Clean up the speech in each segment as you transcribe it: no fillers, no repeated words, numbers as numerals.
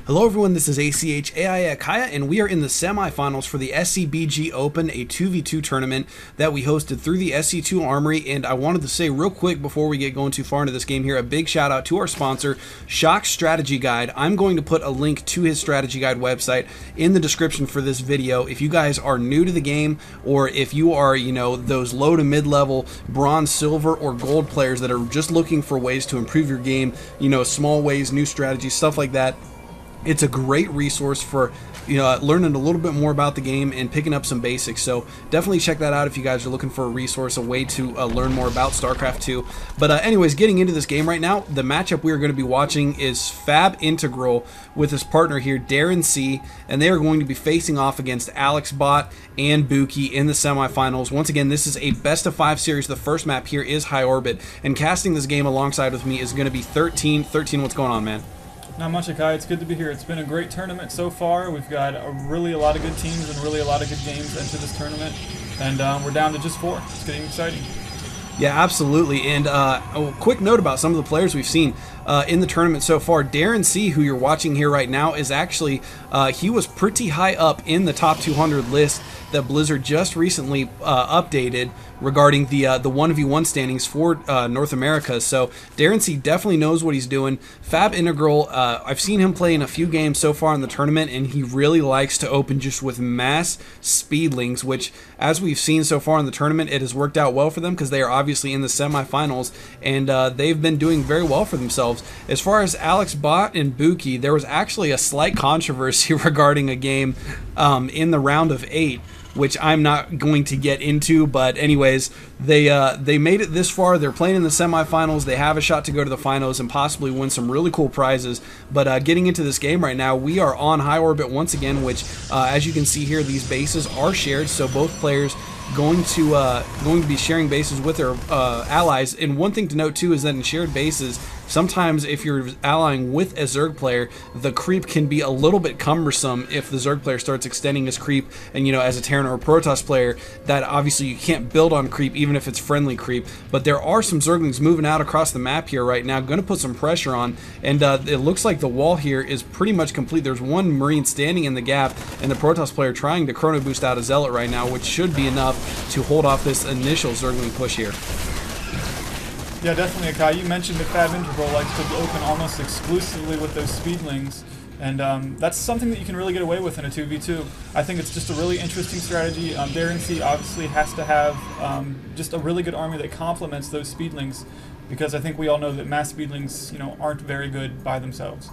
Hello everyone, this is ACHAI Akaya, and we are in the semifinals for the SCBG Open, a 2v2 tournament that we hosted through the SC2 Armory. And I wanted to say real quick before we get going too far into this game here, a big shout out to our sponsor, Shock's Strategy Guide. I'm going to put a link to his strategy guide website in the description for this video. If you guys are new to the game, or if you are, those low to mid-level bronze, silver, or gold players that are just looking for ways to improve your game, small ways, new strategies, stuff like that, it's a great resource for learning a little bit more about the game and picking up some basics. So definitely check that out if you guys are looking for a resource, a way to learn more about StarCraft 2. But anyways, getting into this game right now, the matchup we are going to be watching is FabIntegral with his partner here, Darrenc, and they are going to be facing off against Alexbot and Buki in the semifinals. Once again, this is a best of 5 series. The first map here is High Orbit, and casting this game alongside with me is going to be 13. 13, what's going on, man? Not much, Akai. It's good to be here. It's been a great tournament so far. We've got really a lot of good teams and really a lot of good games into this tournament, and we're down to just 4. It's getting exciting. Yeah, absolutely. And a quick note about some of the players we've seen in the tournament so far. Darrenc, who you're watching here right now, is actually, he was pretty high up in the top 200 list that Blizzard just recently updated regarding the 1v1 standings for North America. So Darrenc definitely knows what he's doing. FabIntegral, I've seen him play in a few games so far in the tournament, and he really likes to open just with mass speedlings, which, as we've seen so far in the tournament, it has worked out well for them because they are obviously in the semifinals, and they've been doing very well for themselves. As far as Alexbot and Buki, there was actually a slight controversy regarding a game in the round of 8, which I'm not going to get into, but anyways, they made it this far. They're playing in the semifinals. They have a shot to go to the finals and possibly win some really cool prizes. But getting into this game right now, we are on High Orbit once again, which, as you can see here, these bases are shared, so both players going to be sharing bases with their allies. And one thing to note too is that in shared bases, sometimes if you're allying with a Zerg player, the creep can be a little bit cumbersome if the Zerg player starts extending his creep, and as a Terran or a Protoss player, that obviously you can't build on creep even if it's friendly creep. But there are some Zerglings moving out across the map here right now, going to put some pressure on, and it looks like the wall here is pretty much complete. There's one Marine standing in the gap, and the Protoss player trying to chrono boost out a Zealot right now, which should be enough to hold off this initial Zergling push here. Yeah, definitely, Akai. You mentioned that FabIntegral likes to open almost exclusively with those speedlings, and that's something that you can really get away with in a 2v2. I think it's just a really interesting strategy. Darrenc obviously has to have just a really good army that complements those speedlings, because I think we all know that mass speedlings, aren't very good by themselves.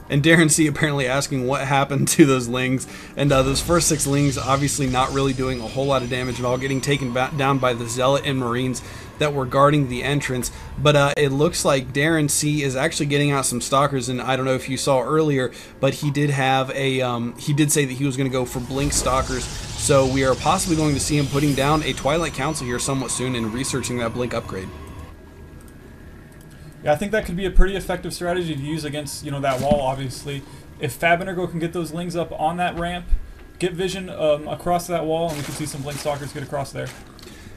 And Darrenc apparently asking what happened to those lings, and those first 6 lings obviously not really doing a whole lot of damage at all, getting taken down by the Zealot and Marines that were guarding the entrance. But it looks like Darrenc is actually getting out some stalkers, and I don't know if you saw earlier, but he did have a he did say that he was going to go for blink stalkers, so we are possibly going to see him putting down a Twilight Council here somewhat soon and researching that blink upgrade. Yeah, I think that could be a pretty effective strategy to use against, that wall, obviously. If FabIntegral can get those lings up on that ramp, get vision across that wall, and we can see some blink stalkers get across there.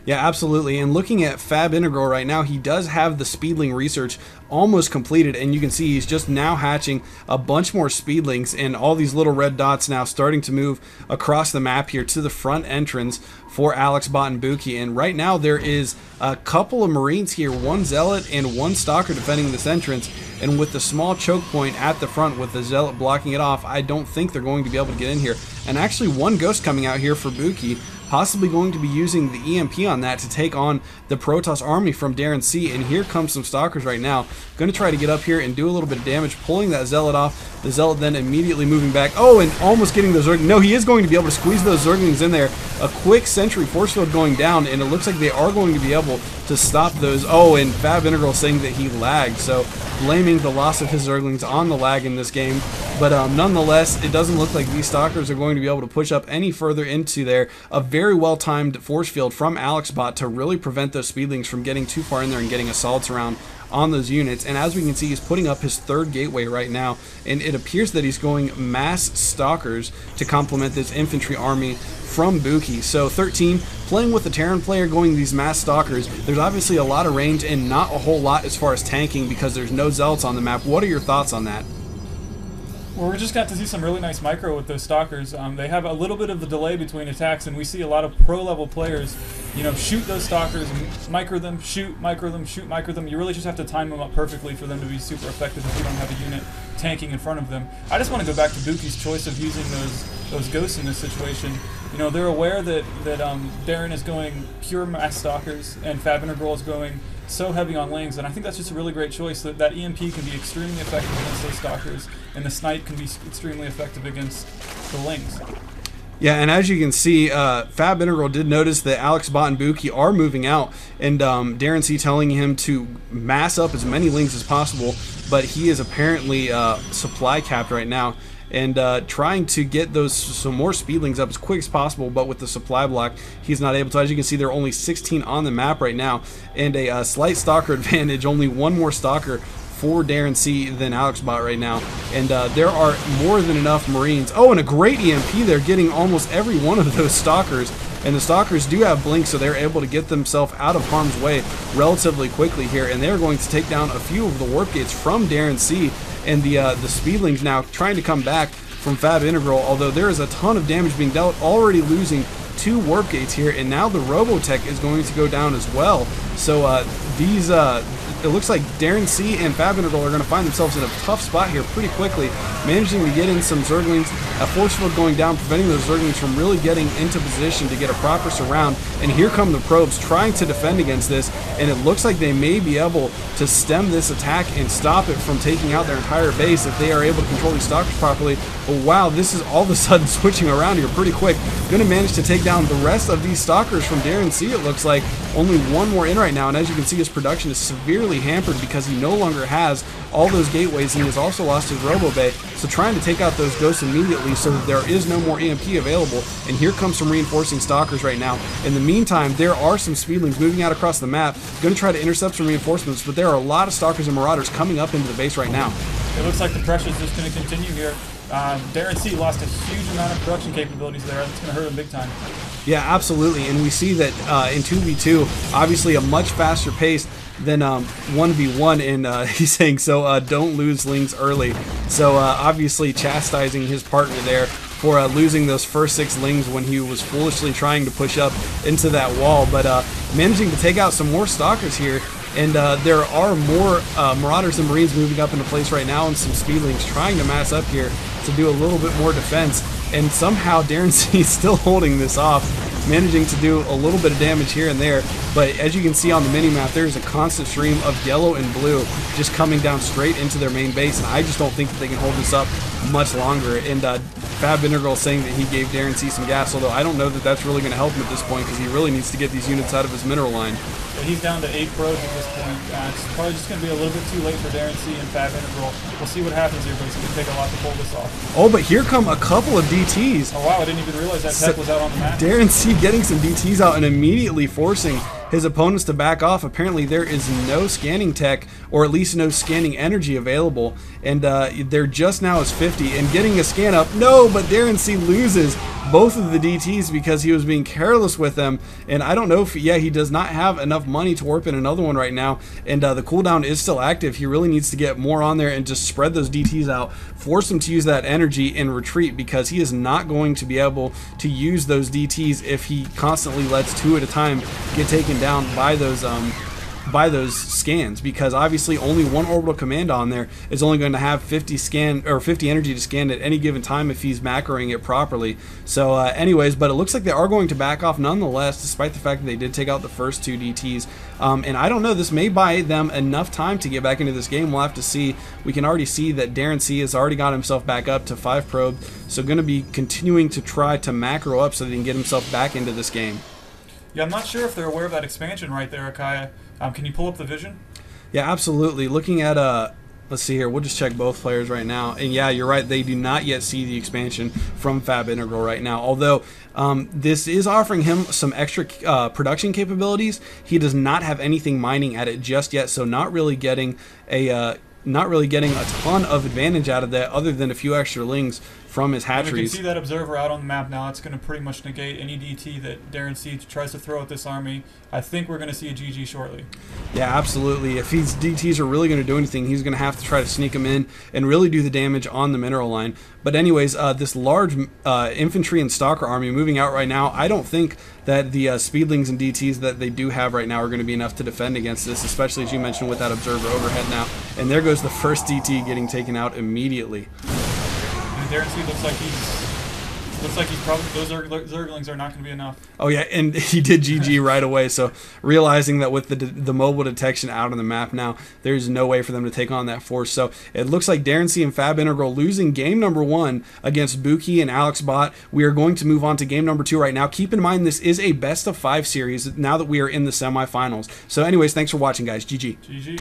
Yeah, absolutely. And looking at FabIntegral right now, he does have the speedling research almost completed, and you can see he's just now hatching a bunch more speedlings, and all these little red dots now starting to move across the map here to the front entrance for Alexbot and Buki. And right now there is a couple of Marines here, 1 Zealot and 1 Stalker defending this entrance, and with the small choke point at the front with the Zealot blocking it off, I don't think they're going to be able to get in here. And actually 1 Ghost coming out here for Buki, possibly going to be using the EMP on that to take on the Protoss army from Darrenc. And here comes some Stalkers right now, going to try to get up here and do a little bit of damage, pulling that Zealot off. The Zealot then immediately moving back. Oh, and almost getting those Zerglings. No, he is going to be able to squeeze those Zerglings in there. A quick Sentry force field going down, and it looks like they are going to be able to stop those. Oh, and FabIntegral saying that he lagged, so blaming the loss of his Zerglings on the lag in this game. But nonetheless, it doesn't look like these Stalkers are going to be able to push up any further into there. A very well-timed force field from Alexbot to really prevent those speedlings from getting too far in there and getting assaults around on those units. And as we can see, he's putting up his 3rd gateway right now, and it appears that he's going mass Stalkers to complement this infantry army from Buki. So 13, playing with the Terran player going these mass Stalkers, there's obviously a lot of range and not a whole lot as far as tanking because there's no Zealots on the map. What are your thoughts on that? Well, we just got to see some really nice micro with those stalkers. They have a little bit of a delay between attacks, and we see a lot of pro-level players, you know, shoot those stalkers and micro them, shoot, micro them, shoot, micro them. You really just have to time them up perfectly for them to be super effective if you don't have a unit tanking in front of them. I just want to go back to Buki's choice of using those ghosts in this situation. You know, they're aware that Darren is going pure mass stalkers and FabIntegral is going so heavy on lings, and I think that's just a really great choice. That EMP can be extremely effective against those stalkers, and the snipe can be extremely effective against the lings. Yeah, and as you can see, FabIntegral did notice that Alexbot and Buki are moving out, and Darrenc telling him to mass up as many lings as possible, but he is apparently supply capped right now, and trying to get some more speedlings up as quick as possible, but with the supply block, he's not able to. As you can see, there are only 16 on the map right now, and a slight stalker advantage, only one more stalker for Darrenc than Alexbot right now, and there are more than enough Marines. Oh, and a great EMP there, getting almost every one of those stalkers, and the stalkers do have blink, so they're able to get themselves out of harm's way relatively quickly here, and they're going to take down a few of the warp gates from Darrenc, and the speedlings now trying to come back from FabIntegral, although there is a ton of damage being dealt, already losing 2 warp gates here, and now the Robotech is going to go down as well. So it looks like Darrenc and FabIntegral are going to find themselves in a tough spot here pretty quickly, managing to get in some Zerglings, a force field going down, preventing those Zerglings from really getting into position to get a proper surround, and here come the probes trying to defend against this, and it looks like they may be able to stem this attack and stop it from taking out their entire base if they are able to control these stalkers properly. But wow, this is all of a sudden switching around here pretty quick. Going to manage to take down the rest of these stalkers from Darrenc, it looks like. Only one more in right now, and as you can see, his production is severely hampered because he no longer has all those gateways, and he has also lost his Robo Bay. So trying to take out those ghosts immediately so that there is no more EMP available, and here comes some reinforcing stalkers right now. In the meantime, there are some speedlings moving out across the map, going to try to intercept some reinforcements, but there are a lot of stalkers and marauders coming up into the base right now. It looks like the pressure is just going to continue here. Darrenc lost a huge amount of production capabilities there. That's going to hurt him big time. Yeah, absolutely, and we see that in 2v2, obviously a much faster pace than 1v1, and he's saying, so don't lose lings early. So obviously chastising his partner there for losing those first 6 lings when he was foolishly trying to push up into that wall, but managing to take out some more stalkers here. And there are more Marauders and Marines moving up into place right now, and some Speedlings trying to mass up here to do a little bit more defense. And somehow Darrenc is still holding this off, managing to do a little bit of damage here and there. But as you can see on the mini-map, there's a constant stream of yellow and blue just coming down straight into their main base, and I just don't think that they can hold this up much longer. And FabIntegral saying that he gave Darrenc some gas, although I don't know that that's really going to help him at this point, because he really needs to get these units out of his mineral line. Yeah, he's down to 8 probes at this point. It's probably just going to be a little bit too late for Darrenc and FabIntegral. We'll see what happens here, but it's going to take a lot to pull this off. Oh, but here come a couple of DTs. Oh wow, I didn't even realize that tech was out on the map. Darrenc getting some DTs out and immediately forcing his opponents to back off. Apparently there is no scanning tech, or at least no scanning energy available, and there just now is 50, and getting a scan up, no, but Darrenc loses both of the DTs because he was being careless with them, and I don't know if, yeah, he does not have enough money to warp in another one right now, and the cooldown is still active. He really needs to get more on there and just spread those DTs out, force him to use that energy and retreat, because he is not going to be able to use those DTs if he constantly lets 2 at a time get taken down by those scans, because obviously only one orbital command on there is only going to have 50 energy to scan at any given time if he's macroing it properly. So anyways, but it looks like they are going to back off nonetheless, despite the fact that they did take out the first 2 DTs. And I don't know, this may buy them enough time to get back into this game. We'll have to see. We can already see that Darrenc has already got himself back up to 5 probe, so going to be continuing to try to macro up so that he can get himself back into this game. Yeah, I'm not sure if they're aware of that expansion right there, Akaya. Can you pull up the vision? Yeah, absolutely. Looking at, let's see here, we'll just check both players right now. And yeah, you're right, they do not yet see the expansion from FabIntegral right now. Although this is offering him some extra production capabilities, he does not have anything mining at it just yet, so not really getting a not really getting a ton of advantage out of that other than a few extra lings from his hatcheries. And we can see that observer out on the map now. It's going to pretty much negate any DT that Darrenc tries to throw at this army. I think we're going to see a GG shortly. Yeah, absolutely. If these DTs are really going to do anything, he's going to have to try to sneak them in and really do the damage on the mineral line. But anyways, this large infantry and stalker army moving out right now, I don't think that the speedlings and DTs that they do have right now are going to be enough to defend against this, especially as you mentioned with that observer overhead now. And there goes the first DT getting taken out immediately. And Darrenc looks like he's probably, those Zerglings are not going to be enough. Oh yeah, and he did GG right away. So realizing that with the mobile detection out on the map now, there's no way for them to take on that force. So it looks like Darrenc and FabIntegral losing game number 1 against Buki and Alexbot. We are going to move on to game number 2 right now. Keep in mind this is a best of 5 series now that we are in the semifinals. So anyways, thanks for watching, guys. GG. GG.